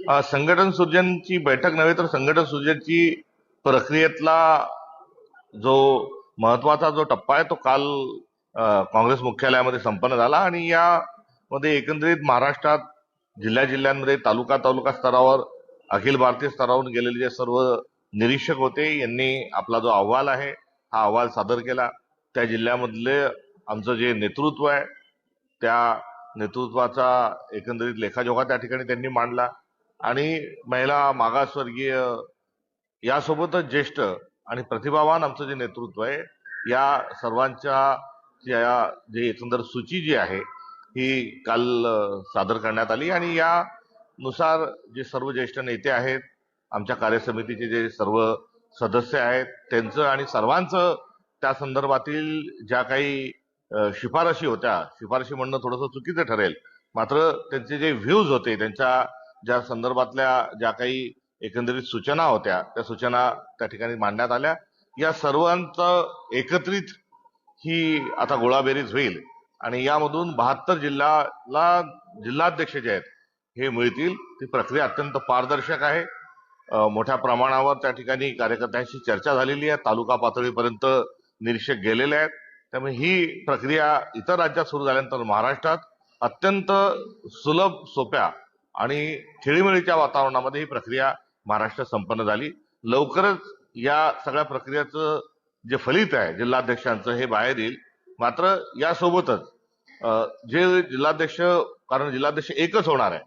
संघटन सृजनची बैठक नव्हे तर संघटन सृजनची प्रक्रियेतला जो महत्वाचा जो टप्पा आहे तो काल काँग्रेस मुख्यालयामध्ये संपन्न झाला आणि यामध्ये एकंदरीत महाराष्ट्रात जिल्ह्यामध्ये तालुका स्तरावर अखिल भारतीय स्तरावरून गेलेले जे सर्व निरीक्षक होते यांनी आपला जो अहवाल आहे हा अहवाल सादर केला। त्या जिल्ह्यामधले आमचं जे नेतृत्व आहे त्या नेतृत्वाचा एकंदरीत लेखाजोखा त्या ठिकाणी त्यांनी मांडला आणि महिला मागासवर्गीय यासोबतच ज्येष्ठ आणि प्रतिभावान आमचं जे नेतृत्व आहे या सर्वांच्या जे एकंदर सूची जी आहे ही काल सादर करण्यात आली आणि यानुसार जे सर्व ज्येष्ठ नेते आहेत आमच्या कार्यसमितीचे जे सर्व सदस्य आहेत त्यांचं आणि सर्वांचं त्या संदर्भातील ज्या काही शिफारशी होत्या, शिफारशी म्हणणं थोडंसं चुकीचं ठरेल, मात्र त्यांचे जे व्ह्यूज होते त्यांच्या ज्या संदर्भातल्या ज्या काही एकंदरीत सूचना होत्या त्या सूचना त्या ठिकाणी मांडण्यात आल्या। या सर्वांचं एकत्रित ही आता गोळाबेरीज होईल आणि यामधून 72 जिल्ह्याला जिल्हाध्यक्ष जे आहेत हे मिळतील। ती प्रक्रिया अत्यंत पारदर्शक आहे। मोठ्या प्रमाणावर त्या ठिकाणी कार्यकर्त्यांशी चर्चा झालेली आहे, तालुका पातळीपर्यंत निरीक्षक गेलेले आहेत। त्यामुळे ही प्रक्रिया इतर राज्यात सुरू झाल्यानंतर महाराष्ट्रात अत्यंत सुलभ सोप्या आणि खेळीमेळीच्या वातावरणामध्ये ही प्रक्रिया महाराष्ट्रात संपन्न झाली। लवकरच या सगळ्या प्रक्रियेचं जे फलित आहे जिल्हाध्यक्षांचं हे बाहेर येईल। मात्र यासोबतच जे जिल्हाध्यक्ष, कारण जिल्हाध्यक्ष एकच होणार आहे,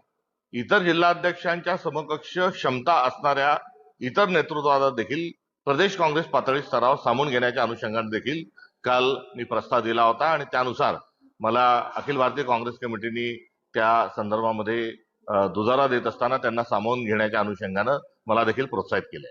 इतर जिल्हाध्यक्षांच्या समकक्ष क्षमता असणाऱ्या इतर नेतृत्वाला देखील प्रदेश काँग्रेस पातळी स्तरावर सामावून घेण्याच्या अनुषंगाने देखील काल मी प्रस्ताव दिला होता आणि त्यानुसार मला अखिल भारतीय काँग्रेस कमिटीने त्या संदर्भामध्ये दुजारा देत असताना त्यांना सामावून घेण्याच्या अनुषंगानं मला देखील प्रोत्साहित केले।